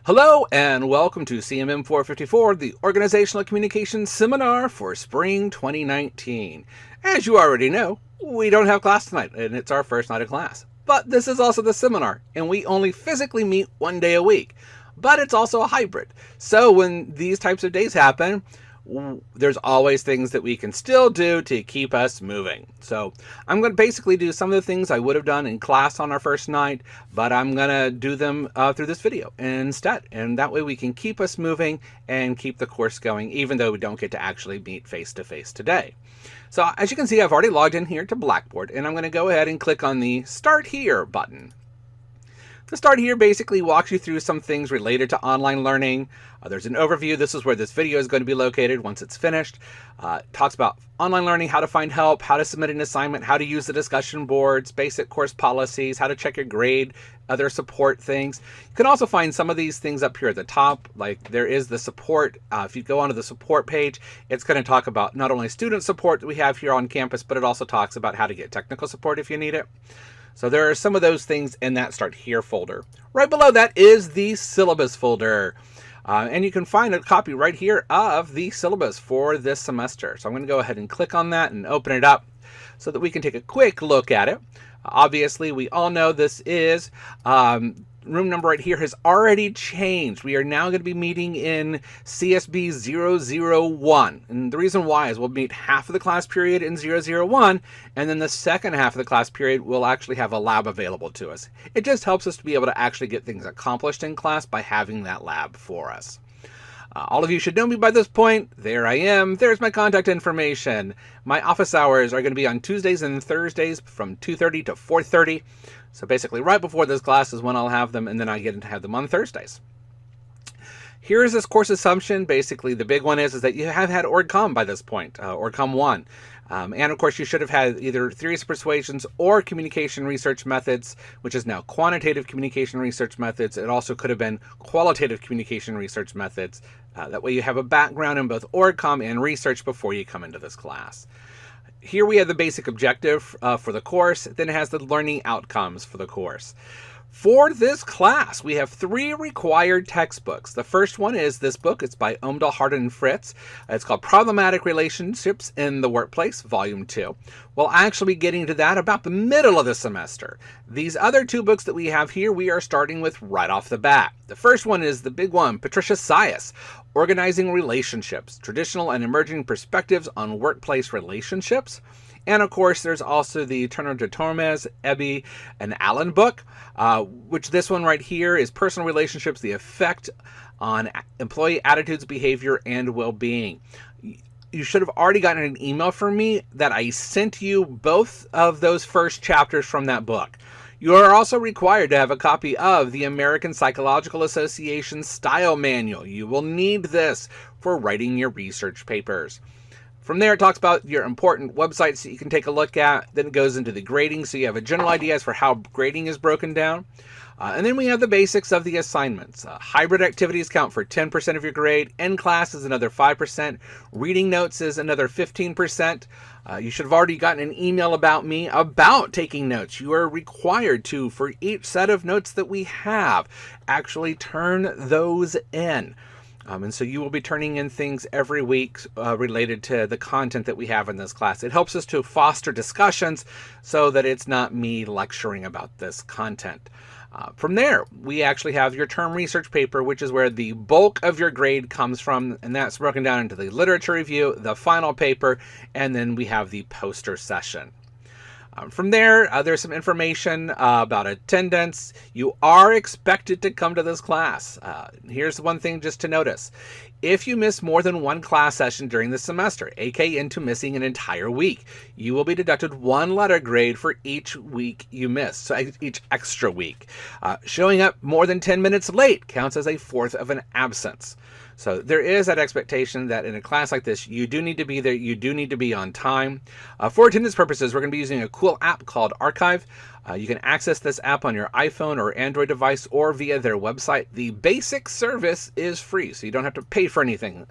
Hello and welcome to CMM 454, the Organizational Communications Seminar for Spring 2019. As you already know, we don't have class tonight, and it's our first night of class. But this is also the seminar, and we only physically meet one day a week. But it's also a hybrid. So when these types of days happen, there's always things that we can still do to keep us moving. So I'm going to basically do some of the things I would have done in class on our first night, but I'm going to do them through this video instead. And that way we can keep us moving and keep the course going, even though we don't get to actually meet face-to-face today. So as you can see, I've already logged in here to Blackboard, and I'm going to go ahead and click on the Start Here button. The Start Here basically walks you through some things related to online learning. There's an overview. This is where this video is going to be located once it's finished. It talks about online learning, how to find help, how to submit an assignment, how to use the discussion boards, basic course policies, how to check your grade, other support things. You can also find some of these things up here at the top, like there is the support. If you go onto the support page, it's going to talk about not only student support that we have here on campus, but it also talks about how to get technical support if you need it. So there are some of those things in that Start Here folder. Right below that is the syllabus folder. And you can find a copy right here of the syllabus for this semester. So I'm going to go ahead and click on that and open it up so that we can take a quick look at it. Obviously, we all know this is room number right here has already changed. We are now going to be meeting in CSB 001. And the reason why is we'll meet half of the class period in 001, and then the second half of the class period will actually have a lab available to us. It just helps us to be able to actually get things accomplished in class by having that lab for us. All of you should know me by this point. There I am. There's my contact information. My office hours are going to be on Tuesdays and Thursdays from 2:30 to 4:30. So basically right before this class is when I'll have them, and then I get to have them on Thursdays. Here's this course assumption. Basically, the big one is that you have had OrgComm by this point, OrgComm 1. And of course, you should have had either theories of persuasions or communication research methods, which is now quantitative communication research methods. It also could have been qualitative communication research methods. That way you have a background in both OrgComm and research before you come into this class. Here we have the basic objective for the course. Then it has the learning outcomes for the course. For this class, we have 3 required textbooks. The first one is this book. It's by Omdahl, Hart and Fritz. It's called Problematic Relationships in the Workplace, Volume 2. We'll actually be getting to that about the middle of the semester. These other 2 books that we have here, we are starting with right off the bat. The first one is the big one, Patricia Sias, Organizing Relationships, Traditional and Emerging Perspectives on Workplace Relationships. And of course, there's also the Turner de Tormes, Ebby, and Allen book, which this one right here is Personal Relationships, the Effect on Employee Attitudes, Behavior, and Well-Being. You should have already gotten an email from me that I sent you both of those first chapters from that book. You are also required to have a copy of the American Psychological Association Style Manual. You will need this for writing your research papers. From there, it talks about your important websites that you can take a look at. Then it goes into the grading, so you have a general idea as for how grading is broken down. And then we have the basics of the assignments. Hybrid activities count for 10% of your grade. In-class is another 5%. Reading notes is another 15%. You should have already gotten an email about me about taking notes. You are required to, for each set of notes that we have, actually turn those in. And so you will be turning in things every week related to the content that we have in this class. It helps us to foster discussions so that it's not me lecturing about this content. From there, we actually have your term research paper, which is where the bulk of your grade comes from, and that's broken down into the literature review, the final paper, and then we have the poster session. From there, there's some information about attendance. You are expected to come to this class. Here's one thing just to notice. If you miss more than 1 class session during the semester, aka into missing an entire week, you will be deducted 1 letter grade for each week you miss, so each extra week. Showing up more than 10 minutes late counts as a 1/4 of an absence. So there is that expectation that in a class like this, you do need to be there, you do need to be on time. For attendance purposes, we're going to be using a cool app called Archive. You can access this app on your iPhone or Android device or via their website. The basic service is free, so you don't have to pay for anything.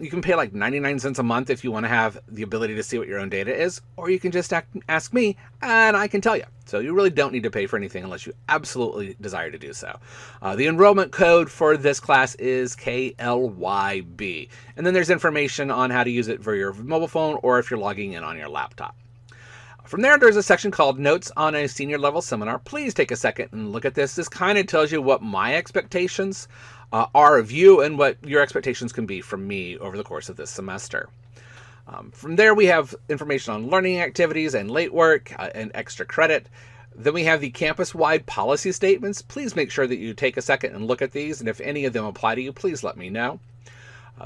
You can pay like 99 cents a month if you want to have the ability to see what your own data is, or you can just ask me and I can tell you. So you really don't need to pay for anything unless you absolutely desire to do so. The enrollment code for this class is KLYB. And then there's information on how to use it for your mobile phone or if you're logging in on your laptop. From there's a section called Notes on a Senior Level Seminar. Please take a second and look at this. This kind of tells you what my expectations are of you and what your expectations can be from me over the course of this semester. From there, we have information on learning activities and late work and extra credit. Then we have the campus-wide policy statements. Please make sure that you take a second and look at these, and if any of them apply to you, please let me know.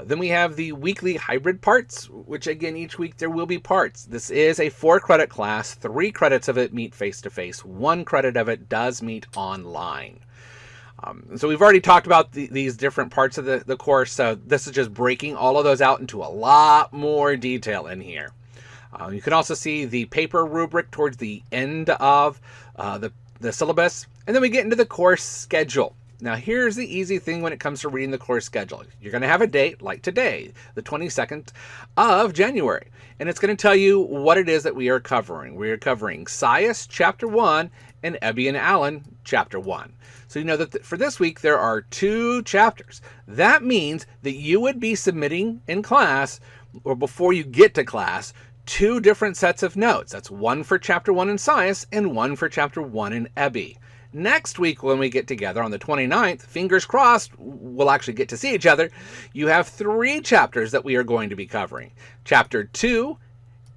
Then we have the weekly hybrid parts, which again, each week there will be parts. This is a 4-credit class. 3 credits of it meet face-to-face. 1 credit of it does meet online. So we've already talked about these different parts of the course, so this is just breaking all of those out into a lot more detail in here. You can also see the paper rubric towards the end of the syllabus, and then we get into the course schedule. Now, here's the easy thing when it comes to reading the course schedule. You're going to have a date like today, the 22nd of January, and it's going to tell you what it is that we are covering. We are covering Science Chapter 1 and Ebby and Allen Chapter 1. So you know that for this week, there are 2 chapters. That means that you would be submitting in class, or before you get to class, 2 different sets of notes. That's 1 for Chapter 1 in Science and 1 for Chapter 1 in Ebby. Next week, when we get together on the 29th, fingers crossed, we'll actually get to see each other. You have 3 chapters that we are going to be covering. Chapter 2,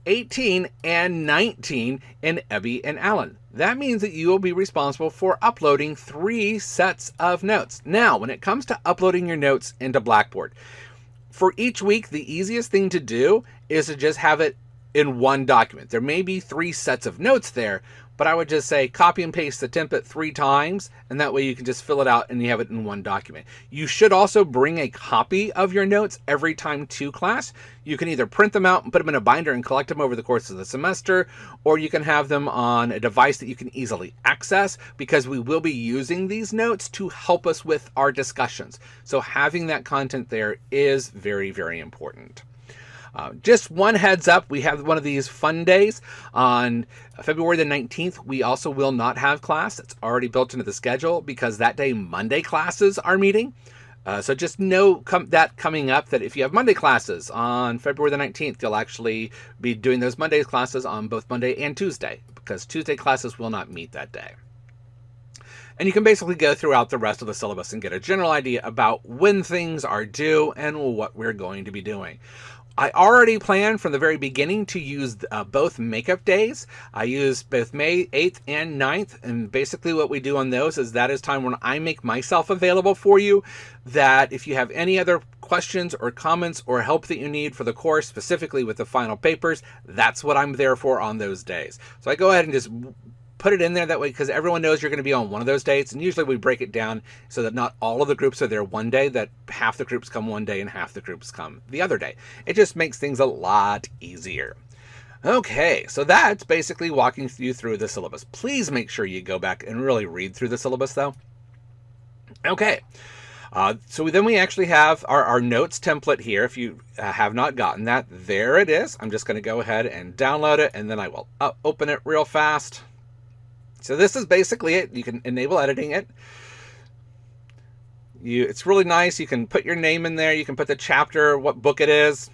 18, and 19 in Ebby and Allen. That means that you will be responsible for uploading 3 sets of notes. Now, when it comes to uploading your notes into Blackboard, for each week, the easiest thing to do is to just have it in one document. There may be 3 sets of notes there, but I would just say copy and paste the template 3 times, and that way you can just fill it out and you have it in one document. You should also bring a copy of your notes every time to class. You can either print them out and put them in a binder and collect them over the course of the semester, or you can have them on a device that you can easily access, because we will be using these notes to help us with our discussions. So having that content there is very, very important. Just one heads up, we have one of these fun days on February the 19th. We also will not have class. It's already built into the schedule because that day Monday classes are meeting. So just know that coming up, that if you have Monday classes on February the 19th, you'll actually be doing those Monday classes on both Monday and Tuesday, because Tuesday classes will not meet that day. And you can basically go throughout the rest of the syllabus and get a general idea about when things are due and what we're going to be doing. I already planned from the very beginning to use both makeup days. I use both May 8th and 9th, and basically what we do on those is that is time when I make myself available for you, that if you have any other questions or comments or help that you need for the course, specifically with the final papers, that's what I'm there for on those days. So I go ahead and just put it in there that way, because everyone knows you're going to be on one of those dates, and usually we break it down so that not all of the groups are there one day, that half the groups come one day and half the groups come the other day. It just makes things a lot easier. Okay, so that's basically walking you through the syllabus. Please make sure you go back and really read through the syllabus though. Okay, so then we actually have our notes template here. If you have not gotten that, there it is. I'm just going to go ahead and download it, and then I will open it real fast. So this is basically it. You can enable editing it. It's really nice. You can put your name in there. You can put the chapter, what book it is,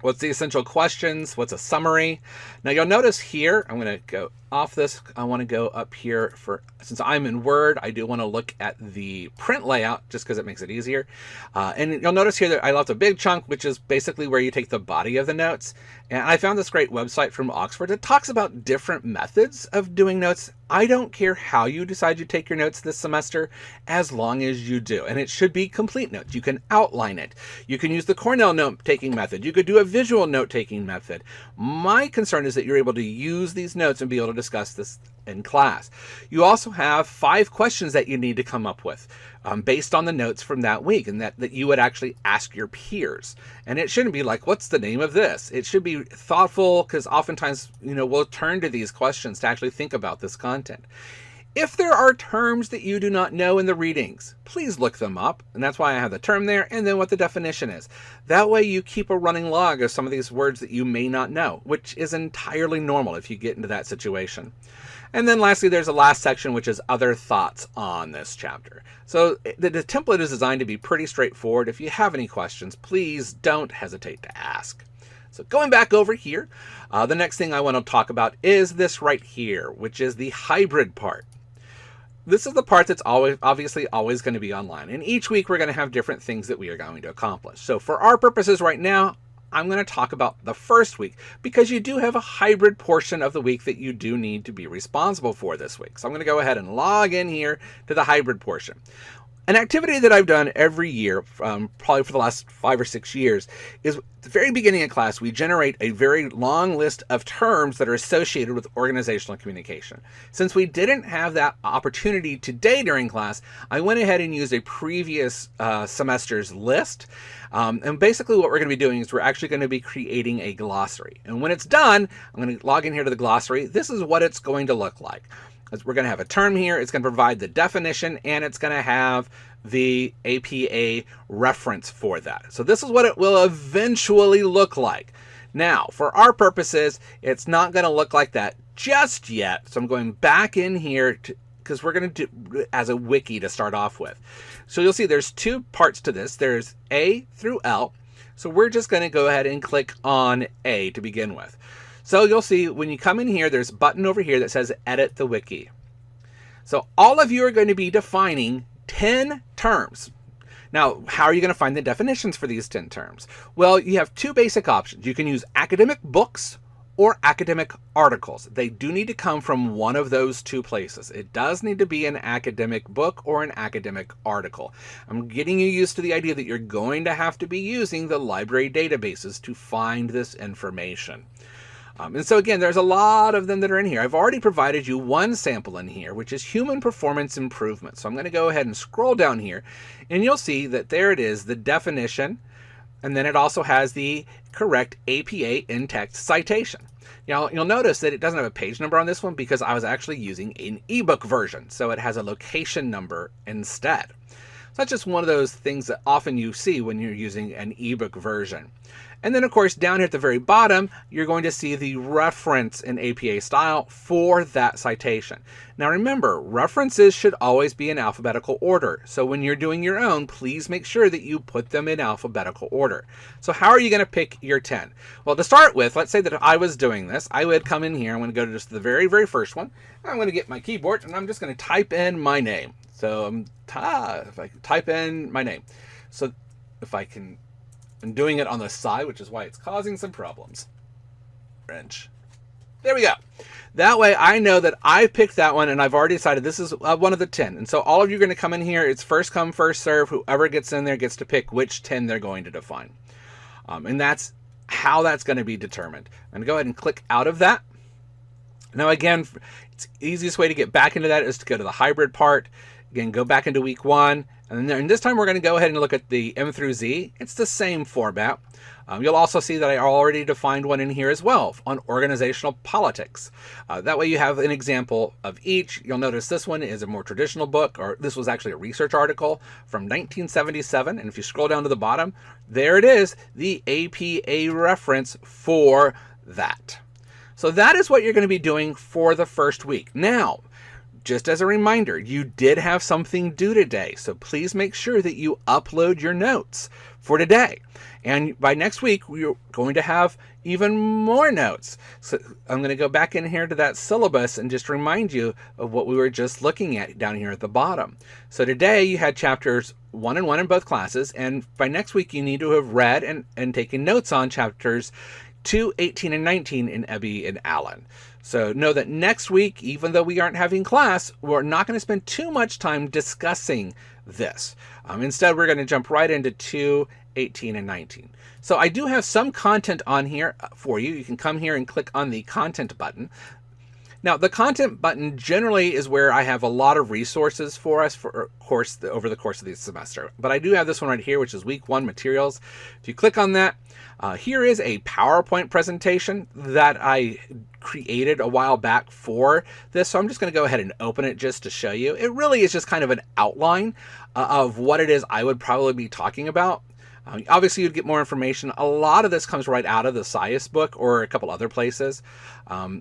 what's the essential questions, what's a summary. Now you'll notice here, I'm going to go off this. I want to go up here since I'm in Word, I do want to look at the print layout just because it makes it easier. And you'll notice here that I left a big chunk, which is basically where you take the body of the notes. And I found this great website from Oxford that talks about different methods of doing notes. I don't care how you decide you take your notes this semester, as long as you do. And it should be complete notes. You can outline it. You can use the Cornell note-taking method. You could do a visual note-taking method. My concern is that you're able to use these notes and be able to discuss this in class. You also have 5 questions that you need to come up with based on the notes from that week, and that you would actually ask your peers. And it shouldn't be like, what's the name of this? It should be thoughtful, because oftentimes, we'll turn to these questions to actually think about this content. If there are terms that you do not know in the readings, please look them up. And that's why I have the term there and then what the definition is. That way you keep a running log of some of these words that you may not know, which is entirely normal if you get into that situation. And then lastly, there's a last section, which is other thoughts on this chapter. So the template is designed to be pretty straightforward. If you have any questions, please don't hesitate to ask. So going back over here, the next thing I want to talk about is this right here, which is the hybrid part. This is the part that's obviously always going to be online. And each week we're going to have different things that we are going to accomplish. So for our purposes right now, I'm going to talk about the first week, because you do have a hybrid portion of the week that you do need to be responsible for this week. So I'm going to go ahead and log in here to the hybrid portion. An activity that I've done every year, probably for the last 5 or 6 years, is at the very beginning of class, we generate a very long list of terms that are associated with organizational communication. Since we didn't have that opportunity today during class, I went ahead and used a previous semester's list. And basically what we're going to be doing is we're actually going to be creating a glossary. And when it's done, I'm going to log in here to the glossary. This is what it's going to look like. We're going to have a term here. It's going to provide the definition, and it's going to have the APA reference for that. So this is what it will eventually look like. Now, for our purposes, it's not going to look like that just yet. So I'm going back in here because we're going to do as a wiki to start off with. So you'll see there's 2 parts to this. There's A through L. So we're just going to go ahead and click on A to begin with. So you'll see when you come in here, there's a button over here that says Edit the Wiki. So all of you are going to be defining 10 terms. Now, how are you going to find the definitions for these 10 terms? Well, you have 2 basic options. You can use academic books or academic articles. They do need to come from one of those 2 places. It does need to be an academic book or an academic article. I'm getting you used to the idea that you're going to have to be using the library databases to find this information. And so again, there's a lot of them that are in here. I've already provided you one sample in here, which is human performance improvement. So I'm going to go ahead and scroll down here, and you'll see that there it is, the definition, and then it also has the correct APA in-text citation. Now, you'll notice that it doesn't have a page number on this one because I was actually using an ebook version, so it has a location number instead. So that's just one of those things that often you see when you're using an ebook version. And then, of course, down here at the very bottom, you're going to see the reference in APA style for that citation. Now, remember, references should always be in alphabetical order. So when you're doing your own, please make sure that you put them in alphabetical order. So how are you going to pick your 10? Well, to start with, let's say that if I was doing this, I would come in here. I'm going to go to just the very, very first one. I'm going to get my keyboard, and I'm just going to type in my name. So if I type in my name. So if I can... I'm doing it on the side, which is why it's causing some problems. Wrench. There we go. That way I know that I picked that one, and I've already decided this is one of the 10. And so all of you are going to come in here. It's first come, first serve. Whoever gets in there gets to pick which 10 they're going to define. And that's how that's going to be determined. I'm going to go ahead and click out of that. Now, again, it's the easiest way to get back into that is to go to the hybrid part. Again, go back into week 1. And then this time we're going to go ahead and look at the M through Z. It's the same format. You'll also see that I already defined one in here as well on organizational politics. That way you have an example of each. You'll notice this one is a more traditional book, or this was actually a research article from 1977. And if you scroll down to the bottom, there it is, the APA reference for that. So that is what you're going to be doing for the first week. Now, just as a reminder, you did have something due today, so please make sure that you upload your notes for today. And by next week, we're going to have even more notes. So I'm going to go back in here to that syllabus and just remind you of what we were just looking at down here at the bottom. So today you had chapters 1 and 1 in both classes, and by next week you need to have read and taken notes on chapters 2, 18, and 19 in Ebby and Allen. So know that next week, even though we aren't having class, we're not going to spend too much time discussing this. Instead, we're going to jump right into 2, 18, and 19. So I do have some content on here for you. You can come here and click on the content button. Now, the content button generally is where I have a lot of resources for us for course over the course of the semester. But I do have this one right here, which is week 1 materials. If you click on that, here is a PowerPoint presentation that I created a while back for this. So I'm just going to go ahead and open it just to show you. It really is just kind of an outline of what it is I would probably be talking about. Obviously, you'd get more information. A lot of this comes right out of the SciS book or a couple other places.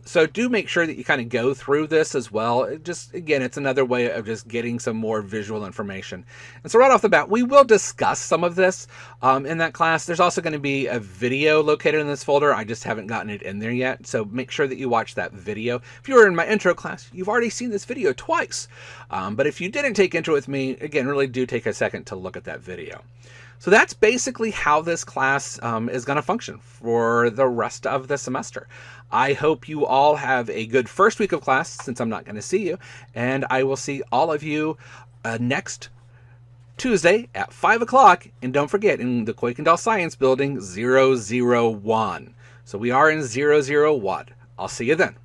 So do make sure that you kind of go through this as well. Again, it's another way of just getting some more visual information. And so right off the bat, we will discuss some of this in that class. There's also going to be a video located in this folder. I just haven't gotten it in there yet. So make sure that you watch that video. If you were in my intro class, you've already seen this video twice. But if you didn't take intro with me, again, really do take a second to look at that video. So that's basically how this class is going to function for the rest of the semester. I hope you all have a good first week of class, since I'm not going to see you, and I will see all of you next Tuesday at 5 o'clock, and don't forget, in the Kuykendall Science Building 001. So we are in 001. I'll see you then.